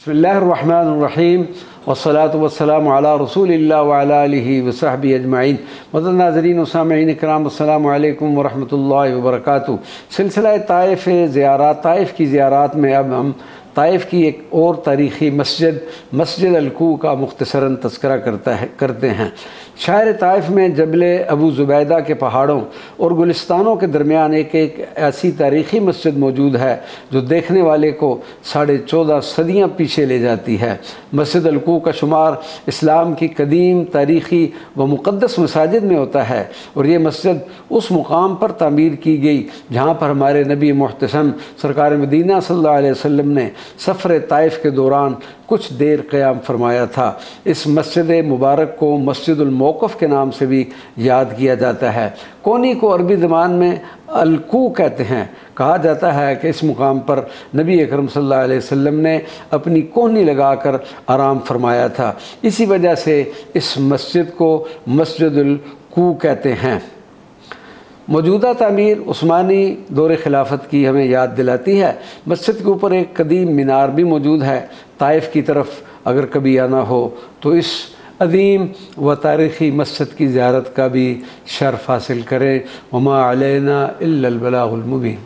बिस्मिल्लाहिर्रहमानिर्रहीम वस्सलातु वस्सलामु अला रसूलिल्लाह व अला आलिहि व सहबिहि अजमईन। मुअज़्ज़ज़ नाज़रीन व सामिईन इकराम, अस्सलामु अलैकुम व रहमतुल्लाहि व बरकातुहू। सिलसिला ताइफ़ ज़ियारात, ताइफ़ की ज़ियारात में अब हम ताइफ़ की एक और तारीख़ी मस्जिद अल-कू का मुख्तसरन तज़किरा करते हैं। शायर ताइफ़ में जबल अबू ज़ुबैदा के पहाड़ों और गुलिस्तानों के दरमियान एक ऐसी तारीख़ी मस्जिद मौजूद है जो देखने वाले को 14.5 सदियाँ पीछे ले जाती है। मस्जिद अल-कू का शुमार इस्लाम की कदीम तारीख़ी व मुक़द्दस मसाजिद में होता है और ये मस्जिद उस मुकाम पर तामीर की गई जहाँ पर हमारे नबी मुहतशम सरकार मदीना सल्लल्लाहु अलैहि वसल्लम ने सफ़र ताइफ़ के दौरान कुछ देर क़याम फरमाया था। इस मस्जिद मुबारक को मस्जिदुल मौक़िफ़ के नाम से भी याद किया जाता है। कोनी को अरबी ज़बान में अल-कू कहते हैं। कहा जाता है कि इस मुकाम पर नबी अकरम सल्लल्लाहु अलैहि वसल्लम ने अपनी कोहनी लगाकर आराम फरमाया था। इसी वजह से इस मस्जिद को मस्जिदुल कू कहते हैं। मौजूदा तामीर उस्मानी दौर खिलाफत की हमें याद दिलाती है। मस्जिद के ऊपर एक कदीम मीनार भी मौजूद है। ताइफ़ की तरफ अगर कभी आना हो तो इस अदीम व तारीख़ी मस्जिद की ज़ियारत का भी शर्फ़ हासिल करें। वमा अलैना इल्लल बलागुल मुबीन।